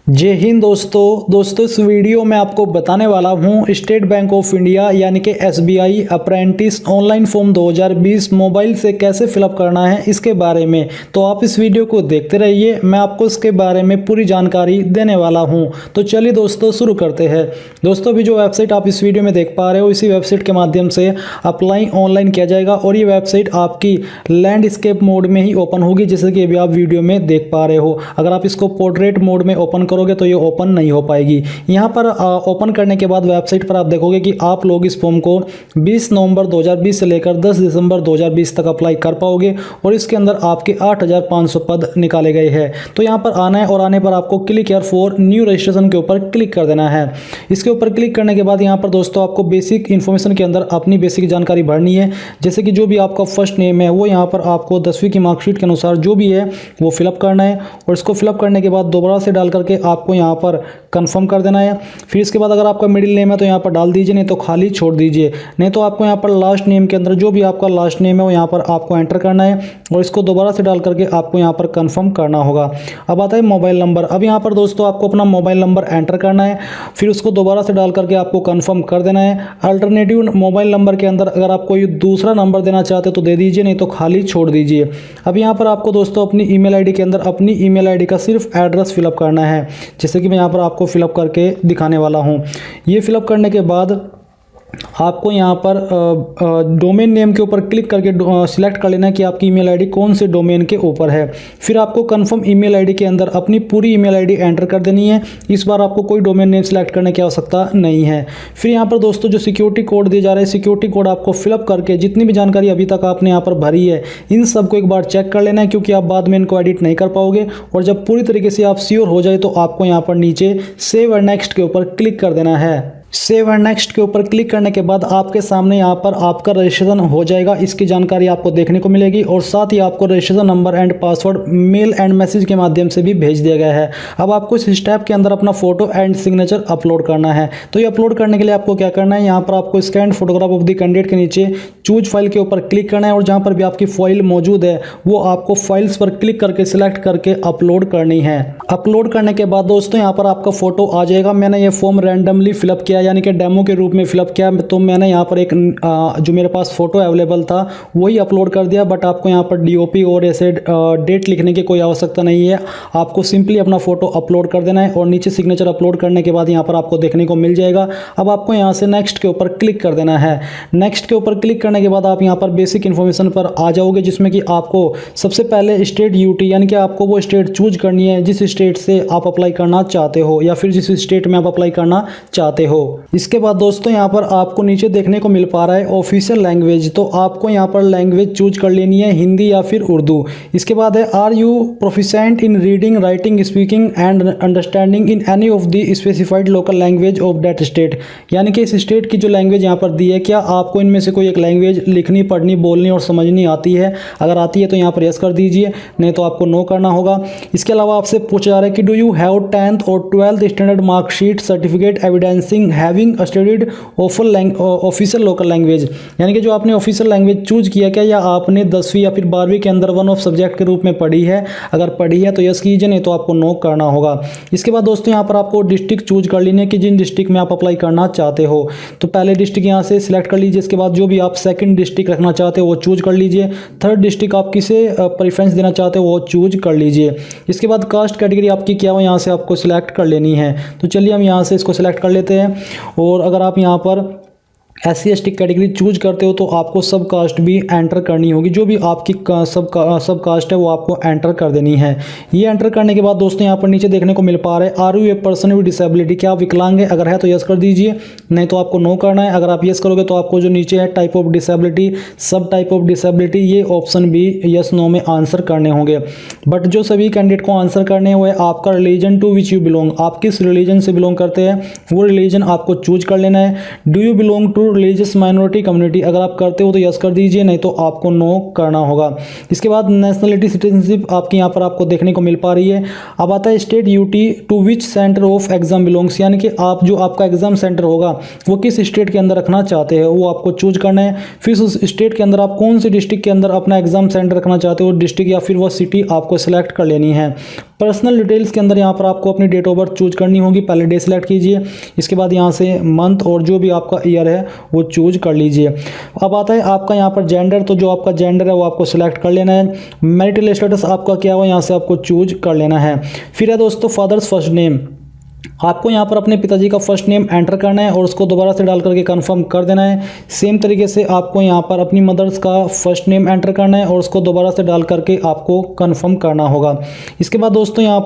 जय हिंद दोस्तों इस वीडियो में आपको बताने वाला हूं स्टेट बैंक ऑफ इंडिया यानी कि SBI apprentice online form 2020 mobile से कैसे फिलअप करना है इसके बारे में। तो आप इस वीडियो को देखते रहिए, मैं आपको इसके बारे में पूरी जानकारी देने वाला हूं। तो चलिए दोस्तों शुरू करते हैं। दोस्तों अभी जो वेबसाइट आप इस वीडियो में देख पा रहे हो, इसी वेबसाइट के माध्यम से अप्लाई ऑनलाइन किया जाएगा और ये वेबसाइट आपकी लैंडस्केप मोड में ही ओपन होगी, जैसे कि अभी आप वीडियो में देख पा रहे हो। अगर आप इसको पोर्ट्रेट मोड में ओपन करोगे तो ये ओपन नहीं हो पाएगी। यहाँ पर ओपन करने के बाद वेबसाइट पर आप देखोगे कि आप लोग इस फॉर्म को 20 नवंबर 2020 से लेकर 10 दिसंबर 2020 तक अप्लाई कर पाओगे और इसके अंदर आपके 8500 पद निकाले गए हैं। तो यहाँ पर आना है और आने पर आपको click here for new registration के ऊपर क्लिक कर देना है। इसके ऊपर क्लिक करने के बाद यहाँ पर दोस्तों आपको बेसिक इन्फॉर्मेशन के अंदर अपनी बेसिक जानकारी भरनी है, जैसे कि जो भी आपका फर्स्ट नेम है वो यहाँ पर आपको 10वीं की मार्कशीट के अनुसार जो भी है वो फिलअप करना है और इसको फिलअप करने के बाद दोबारा से डाल करके आपको यहाँ पर कंफर्म कर देना है। फिर इसके बाद अगर आपका मिडिल नेम है तो यहाँ पर डाल दीजिए, नहीं तो खाली छोड़ दीजिए। नहीं तो आपको यहाँ पर लास्ट नेम के अंदर जो भी आपका लास्ट नेम है वो यहाँ पर आपको एंटर करना है और इसको दोबारा से डाल करके आपको यहाँ पर कंफर्म करना होगा। अब आता है मोबाइल नंबर। अब यहाँ पर दोस्तों आपको अपना मोबाइल नंबर एंटर करना है, फिर उसको दोबारा से डाल करके आपको कंफर्म कर देना है। अल्टरनेटिव मोबाइल नंबर के अंदर अगर आप कोई दूसरा नंबर देना चाहते हो तो दे दीजिए, नहीं तो खाली छोड़ दीजिए। अब यहाँ पर आपको दोस्तों अपनी ईमेल आईडी के अंदर अपनी ईमेल आईडी का सिर्फ एड्रेस फिलअप करना है, जैसे कि मैं यहाँ पर आपको फिलअप करके दिखाने वाला हूँ। ये फिलअप करने के बाद आपको यहाँ पर डोमेन नेम के ऊपर क्लिक करके सिलेक्ट कर लेना है कि आपकी ईमेल आईडी कौन से डोमेन के ऊपर है। फिर आपको कंफर्म ईमेल आईडी के अंदर अपनी पूरी ईमेल आईडी एंटर कर देनी है। इस बार आपको कोई डोमेन नेम सिलेक्ट करने की आवश्यकता नहीं है। फिर यहाँ पर दोस्तों जो सिक्योरिटी कोड दिए जा रहे हैं, सिक्योरिटी कोड आपको फिलअप करके जितनी भी जानकारी अभी तक आपने यहाँ पर भरी है इन सबको एक बार चेक कर लेना है, क्योंकि आप बाद में इनको एडिट नहीं कर पाओगे। और जब पूरी तरीके से आप श्योर हो जाए तो आपको यहाँ पर नीचे सेव और नेक्स्ट के ऊपर क्लिक कर देना है। सेव एंड नेक्स्ट के ऊपर क्लिक करने के बाद आपके सामने यहाँ पर आपका रजिस्ट्रेशन हो जाएगा, इसकी जानकारी आपको देखने को मिलेगी और साथ ही आपको registration number and password male and message के माध्यम से भी भेज दिया गया है। अब आपको इस स्टेप के अंदर अपना फोटो एंड सिग्नेचर अपलोड करना है। तो ये अपलोड करने के लिए आपको क्या करना है, यहाँ पर आपको scan photograph of the candidate के नीचे चूज फाइल के ऊपर क्लिक करना है और जहाँ पर भी आपकी फाइल मौजूद है वो आपको फाइल्स पर क्लिक करके सिलेक्ट करके अपलोड करनी है। अपलोड करने के बाद दोस्तों यहाँ पर आपका फोटो आ जाएगा। मैंने ये फॉर्म रैंडमली फिलअप किया, यानी कि डेमो के रूप में फिलअप किया। तो मैंने यहाँ पर एक जो मेरे पास फोटो अवेलेबल था वही अपलोड कर दिया, बट आपको यहाँ पर डीओपी और ऐसे डेट लिखने की कोई आवश्यकता नहीं है। आपको सिंपली अपना फोटो अपलोड कर देना है और नीचे सिग्नेचर अपलोड करने के बाद यहाँ पर आपको देखने को मिल जाएगा। अब आपको यहाँ से नेक्स्ट के ऊपर क्लिक कर देना है। नेक्स्ट के ऊपर क्लिक करने के बाद आप यहाँ पर बेसिक इन्फॉर्मेशन पर आ जाओगे, जिसमें कि आपको सबसे पहले स्टेट यूटी यानी कि आपको वो स्टेट चूज करनी है जिस स्टेट से आप अप्लाई करना चाहते हो या फिर जिस स्टेट में आप अप्लाई करना चाहते हो। इसके बाद दोस्तों यहाँ पर आपको नीचे देखने को मिल पा रहा है ऑफिशियल लैंग्वेज। तो आपको यहाँ पर लैंग्वेज चूज कर लेनी है, हिंदी या फिर उर्दू। इसके बाद है are you proficient in reading writing speaking and understanding in any of the specified local language of that state, यानी कि इस स्टेट की जो लैंग्वेज यहाँ पर दी है क्या आपको इनमें से कोई एक लैंग्वेज लिखनी पढ़नी बोलनी और समझनी आती है। अगर आती है तो यहाँ पर यस कर दीजिए, नहीं तो आपको नो करना होगा। इसके अलावा आपसे पूछा जा रहा है कि डू यू हैव 10th और 12th standard marksheet certificate evidencing having studied official local language, यानी कि जो आपने ऑफिशियल लैंग्वेज चूज किया क्या या आपने 10वीं या फिर 12वीं के अंदर वन ऑफ सब्जेक्ट के रूप में पढ़ी है। अगर पढ़ी है तो यस कीजिए, नहीं तो आपको नो करना होगा। इसके बाद दोस्तों यहाँ पर आपको डिस्ट्रिक्ट चूज कर लेनी है कि जिन डिस्ट्रिक्ट में आप अप्लाई करना चाहते हो। तो पहले डिस्ट्रिक्ट यहाँ से सिलेक्ट कर लीजिए। इसके बाद जो भी आप सेकंड डिस्ट्रिक्ट रखना चाहते हो वो चूज कर लीजिए। थर्ड डिस्ट्रिक्ट आप किसे प्रेफरेंस देना चाहते हो वो चूज कर लीजिए। इसके बाद कास्ट कैटेगरी आपकी क्या हो यहाँ से आपको सिलेक्ट कर लेनी है। तो चलिए हम यहाँ से इसको सिलेक्ट कर लेते हैं। और अगर आप यहाँ पर SC/ST कैटेगरी चूज करते हो तो आपको सब कास्ट भी एंटर करनी होगी, जो भी आपकी सब कास्ट है वो आपको एंटर कर देनी है। ये एंटर करने के बाद दोस्तों यहाँ पर नीचे देखने को मिल पा रहा है are you a person with disability, क्या आप विकलांग है। अगर है तो यस कर दीजिए, नहीं तो आपको नो करना है। अगर आप यस करोगे तो आपको जो नीचे है टाइप ऑफ डिसेबिलिटी, सब टाइप ऑफ डिसेबिलिटी, ये ऑप्शन भी यस नो में आंसर करने होंगे। बट जो सभी कैंडिडेट को आंसर करने हैं वो है आपका religion to which you belong, आप किस रिलीजन से बिलोंग करते हैं वो रिलीजन आपको चूज कर लेना है। Do you belong to religious minority community, अगर आप करते हो तो यस कर दीजिए, नहीं तो आपको नो करना होगा। इसके बाद नेशनलिटी सिटीजनशिप आपकी यहाँ पर आपको देखने को मिल पा रही है। अब आता है state UT to which centre of exam belongs, यानी कि आप जो आपका एग्जाम सेंटर होगा वो किस स्टेट के अंदर रखना चाहते हैं वो आपको चूज करना है। फिर उस स्टेट के अंदर आप कौन सी डिस्ट्रिक्ट के अंदर अपना एग्जाम सेंटर रखना चाहते हो, डिस्ट्रिक्ट या फिर वो सिटी आपको सिलेक्ट कर लेनी है। पर्सनल डिटेल्स के अंदर यहाँ पर आपको अपनी डेट ऑफ बर्थ चूज करनी होगी। पहले डे सेलेक्ट कीजिए, इसके बाद यहाँ से मंथ और जो भी आपका ईयर है वो चूज कर लीजिए। अब आता है आपका यहाँ पर जेंडर, तो जो आपका जेंडर है वो आपको सिलेक्ट कर लेना है। मैरिटल स्टेटस आपका क्या हो यहाँ से आपको चूज कर लेना है। फिर है दोस्तों फादर्स फर्स्ट नेम, आपको यहाँ पर अपने पिताजी का फर्स्ट नेम एंटर करना है और उसको दोबारा से डाल करके कंफर्म कर देना है। सेम तरीके से आपको यहाँ पर अपनी मदर्स का फर्स्ट नेम एंटर करना है और उसको दोबारा से डाल करके आपको कंफर्म करना होगा। इसके बाद दोस्तों यहाँ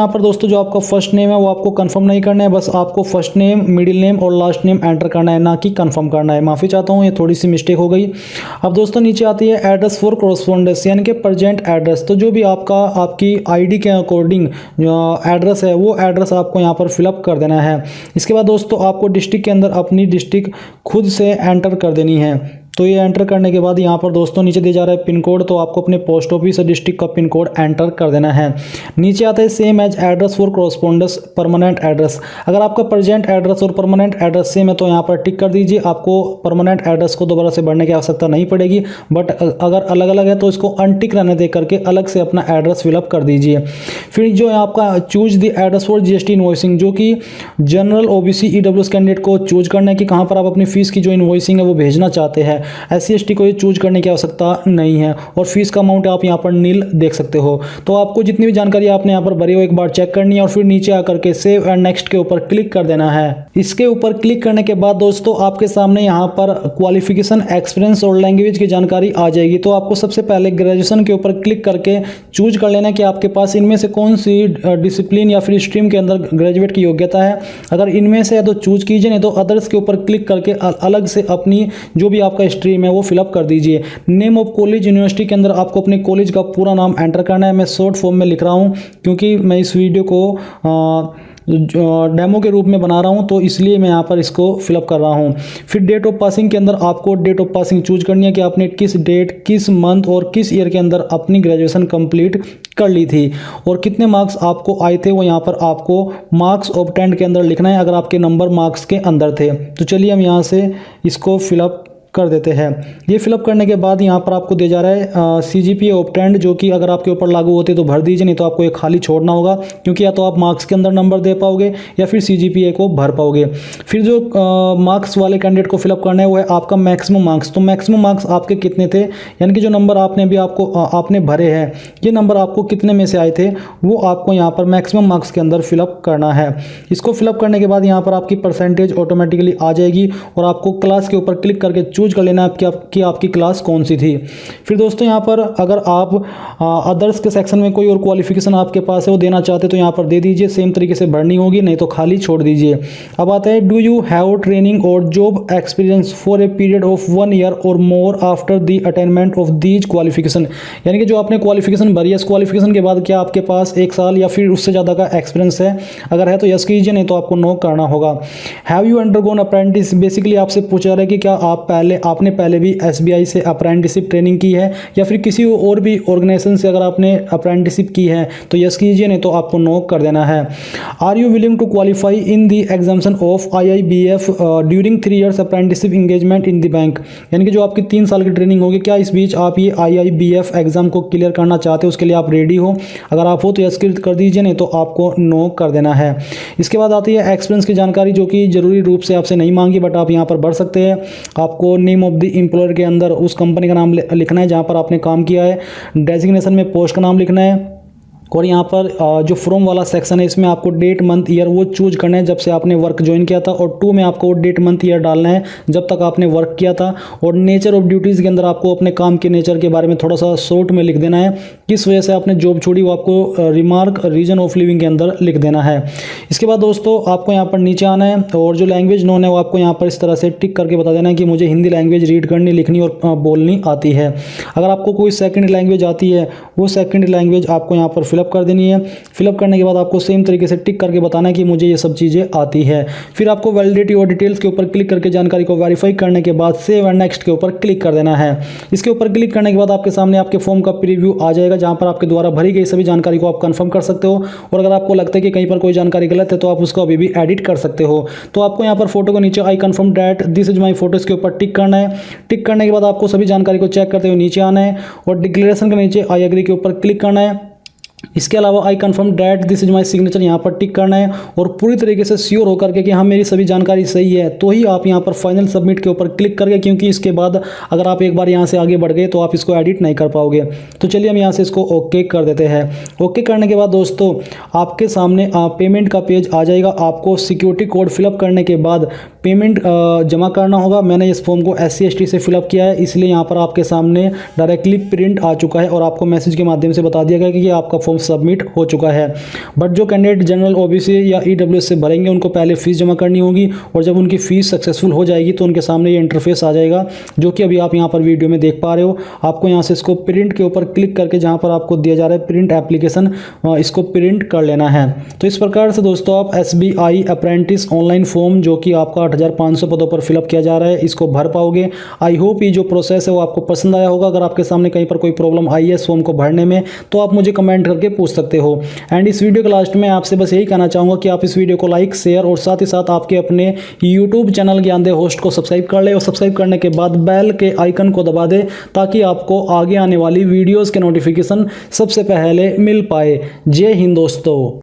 पर दोस्तों जो आपका फर्स्ट नेम है वो आपको कंफर्म नहीं करना है, बस आपको फर्स्ट नेम, मिडिल नेम और लास्ट नेम एंटर करना है, ना कि कंफर्म करना है। माफ़ी चाहता हूँ, ये थोड़ी सी मिस्टेक हो गई। अब दोस्तों नीचे आती है एड्रेस फॉर कॉरस्पॉन्डेंस, यानी कि प्रेजेंट एड्रेस। तो जो भी आपकी आईडी के अकॉर्डिंग एड्रेस है वो एड्रेस आपको यहाँ पर फिलअप कर देना है। इसके बाद दोस्तों आपको डिस्ट्रिक्ट के अंदर अपनी डिस्ट्रिक्ट खुद से एंटर कर देनी है। तो ये एंटर करने के बाद यहाँ पर दोस्तों नीचे दिया जा रहा है पिन कोड, तो आपको अपने पोस्ट ऑफिस और डिस्ट्रिक्ट का पिन कोड एंटर कर देना है। नीचे आता है same as address for correspondence permanent address. अगर आपका प्रेजेंट एड्रेस और परमानेंट एड्रेस सेम है तो यहाँ पर टिक कर दीजिए, आपको परमानेंट एड्रेस को दोबारा से भरने की आवश्यकता नहीं पड़ेगी। बट अगर अलग अलग है तो इसको अनटिक रहने दे करके अलग से अपना एड्रेस फिलअप कर दीजिए। फिर जो है आपका choose the address for GST invoicing, जो कि जनरल ओबीसी ईडब्ल्यूएस कैंडिडेट को चूज करना है कि कहाँ पर आप अपनी फीस की जो इनवॉइसिंग है वो भेजना चाहते हैं। SC ST को ये चूज करने की आवश्यकता नहीं है और फीस का अमाउंट आप यहाँ पर नील देख सकते हो। तो आपको जितनी भी जानकारी आपने यहाँ पर भरी हो एक बार चेक करनी है और फिर नीचे आकर के सेव एंड नेक्स्ट के ऊपर क्लिक कर देना है। इसके ऊपर क्लिक करने के बाद दोस्तों आपके सामने यहाँ पर क्वालिफिकेशन, एक्सपीरियंस और लैंग्वेज की जानकारी आ जाएगी। तो आपको सबसे पहले ग्रेजुएशन के ऊपर क्लिक करके चूज कर लेना है कि आपके पास इनमें से कौन सी डिसिप्लिन या फिर स्ट्रीम के अंदर ग्रेजुएट की योग्यता है। अगर इनमें से है तो चूज कीजिए, नहीं तो अदर्स के ऊपर क्लिक करके अलग से अपनी जो भी आपका स्ट्रीम है वो फिलअप कर दीजिए। नेम ऑफ कॉलेज, यूनिवर्सिटी के अंदर आपको अपने कॉलेज का पूरा नाम एंटर करना है। मैं शॉर्ट फॉर्म में लिख रहा हूँ क्योंकि मैं इस वीडियो को डेमो के रूप में बना रहा हूं, तो इसलिए मैं यहाँ पर इसको फिलअप कर रहा हूं। फिर डेट ऑफ पासिंग के अंदर आपको डेट ऑफ पासिंग चूज करनी है कि आपने किस डेट, किस मंथ और किस ईयर के अंदर अपनी ग्रेजुएशन कंप्लीट कर ली थी और कितने मार्क्स आपको आए थे वो यहाँ पर आपको मार्क्स ऑब्टेन्ड के अंदर लिखना है अगर आपके नंबर मार्क्स के अंदर थे। तो चलिए हम यहाँ से इसको फिलअप कर देते हैं। ये फिलअप करने के बाद यहाँ पर आपको दिया जा रहा है CGPA ऑब्टेन्ड, जो कि अगर आपके ऊपर लागू होते तो भर दीजिए, नहीं तो आपको ये खाली छोड़ना होगा क्योंकि या तो आप मार्क्स के अंदर नंबर दे पाओगे या फिर CGPA को भर पाओगे। फिर जो मार्क्स वाले कैंडिडेट को फिलअप करना है वो है आपका मैक्सिमम मार्क्स। तो मैक्सिमम मार्क्स आपके कितने थे, यानी कि जो नंबर आपने भरे हैं ये नंबर आपको कितने में से आए थे वो आपको यहाँ पर मैक्सिमम मार्क्स के अंदर फिलअप करना है। इसको फिलअप करने के बाद यहाँ पर आपकी परसेंटेज ऑटोमेटिकली आ जाएगी और आपको क्लास के ऊपर क्लिक करके चूज कर लेना है कि आपकी क्लास कौन सी थी। फिर दोस्तों यहाँ पर अगर आप अदर्स के सेक्शन में कोई और क्वालिफिकेशन आपके पास है वो देना चाहते तो यहाँ पर दे दीजिए, सेम तरीके से भरनी होगी, नहीं तो खाली छोड़ दीजिए। अब आता है डू यू हैव ट्रेनिंग और job experience for a period of 1 year और more after the attainment of these qualification, यानी कि जो आपने क्वालिफिकेशन भरी है इस क्वालिफिकेशन के बाद क्या आपके पास 1 साल या फिर उससे ज़्यादा का एक्सपीरियंस है। अगर है तो यस कीजिए, नहीं तो आपको नो करना होगा। Have you undergone apprentice, basically आपसे पूछा रहा है कि क्या आपने पहले भी SBI से अप्रेंटिसिप ट्रेनिंग की है या फिर किसी और भी ऑर्गेनाइजेशन से अगर आपने अप्रेंटिसिप की है तो यस कीजिए, नहीं तो आपको नो कर देना है। Are you willing to qualify in the examination of IIBF during 3 years apprenticeship engagement in the bank, यानी कि जो आपकी 3 साल की ट्रेनिंग होगी क्या इस बीच आप ये IIBF एग्जाम को क्लियर करना चाहते हो, उसके लिए आप रेडी हो। अगर आप हो तो यस कर दीजिए, नहीं तो आपको नो कर देना है। इसके बाद आती है एक्सपीरियंस की जानकारी, जो कि जरूरी रूप से आपसे नहीं मांगी बट आप यहाँ पर भर सकते हैं। आपको नेम ऑफ द एम्प्लॉयर के अंदर उस कंपनी का नाम लिखना है जहाँ पर आपने काम किया है। डेजिग्नेशन में पोस्ट का नाम लिखना है और यहाँ पर जो फ्रॉम वाला सेक्शन है इसमें आपको डेट, मंथ, ईयर वो चूज करना है जब से आपने वर्क ज्वाइन किया था, और 2 में आपको डेट, मंथ, ईयर डालना है जब तक आपने वर्क किया था। और नेचर ऑफ ड्यूटीज़ के अंदर आपको अपने काम के नेचर के बारे में थोड़ा सा शॉर्ट में लिख देना है, किस वजह से आपने जॉब छोड़ी वो आपको रिमार्क रीजन ऑफ लिविंग के अंदर लिख देना है। इसके बाद दोस्तों आपको यहाँ पर नीचे आना है और जो लैंग्वेज नोन है वो आपको यहाँ पर इस तरह से टिक करके बता देना है कि मुझे हिंदी लैंग्वेज रीड करनी, लिखनी और बोलनी आती है। अगर आपको कोई सेकंड लैंग्वेज आती है वो सेकंड लैंग्वेज आपको यहाँ पर फिलअप कर देनी है। फिलअप करने के बाद आपको सेम तरीके से टिक करके बताना है कि मुझे ये सब चीज़ें आती है। फिर आपको वैलिडिटी और डिटेल्स के ऊपर क्लिक करके जानकारी को वेरीफाई करने के बाद सेव एंड नेक्स्ट के ऊपर क्लिक कर देना है। इसके ऊपर क्लिक करने के बाद आपके सामने आपके फॉर्म का प्रीव्यू आ जाएगा जहाँ पर आपके द्वारा भरी गई सभी जानकारी को आप कंफर्म कर सकते हो, और अगर आपको लगता है कि कहीं पर कोई जानकारी गलत है तो आप उसको अभी भी एडिट कर सकते हो। तो आपको यहाँ पर फोटो के नीचे I confirm that this is my photo, इसके ऊपर टिक करना है। टिक करने के बाद आपको सभी जानकारी को चेक करते हुए नीचे आना है और डिक्लेरेशन के नीचे आई एग्री के ऊपर क्लिक करना है। इसके अलावा I confirm that this is my signature यहाँ पर टिक करना है और पूरी तरीके से श्योर होकर के कि हाँ मेरी सभी जानकारी सही है तो ही आप यहाँ पर फाइनल सबमिट के ऊपर क्लिक करके, क्योंकि इसके बाद अगर आप एक बार यहाँ से आगे बढ़ गए तो आप इसको एडिट नहीं कर पाओगे। तो चलिए हम यहाँ से इसको ओके कर देते हैं। ओके करने के बाद दोस्तों आपके सामने पेमेंट का पेज आ जाएगा। आपको सिक्योरिटी कोड फिलअप करने के बाद पेमेंट जमा करना होगा। मैंने इस फॉर्म को SC/ST से फिलअप किया है, इसलिए यहाँ पर आपके सामने डायरेक्टली प्रिंट आ चुका है और आपको मैसेज के माध्यम से बता दिया गया कि ये आपका फॉर्म सबमिट हो चुका है। बट जो कैंडिडेट जनरल OBC या EWS से भरेंगे उनको पहले फीस जमा करनी होगी और जब उनकी फीस सक्सेसफुल हो जाएगी तो उनके सामने ये इंटरफेस आ जाएगा जो कि अभी आप यहाँ पर वीडियो में देख पा रहे हो। आपको यहाँ से इसको प्रिंट के ऊपर क्लिक करके जहाँ पर आपको दिया जा रहा है प्रिंट एप्लीकेशन, इसको प्रिंट कर लेना है। तो इस प्रकार से दोस्तों आप SBI अप्रेंटिस ऑनलाइन फॉर्म जो कि आपका 8,500 पदों पर फिलअप किया जा रहा है इसको भर पाओगे। आई होप ये जो प्रोसेस है वो आपको पसंद आया होगा। अगर आपके सामने कहीं पर कोई प्रॉब्लम आई है इस फॉर्म को भरने में तो आप मुझे कमेंट करके पूछ सकते हो। एंड इस वीडियो के लास्ट में आपसे बस यही कहना चाहूँगा कि आप इस वीडियो को लाइक, शेयर और साथ ही साथ आपके अपने यूट्यूब चैनल ज्ञानदेव होस्ट को सब्सक्राइब कर ले और सब्सक्राइब करने के बाद बेल के आइकन को दबा दे ताकि आपको आगे आने वाली वीडियोज़ के नोटिफिकेशन सबसे पहले मिल पाए। जय हिंद दोस्तों।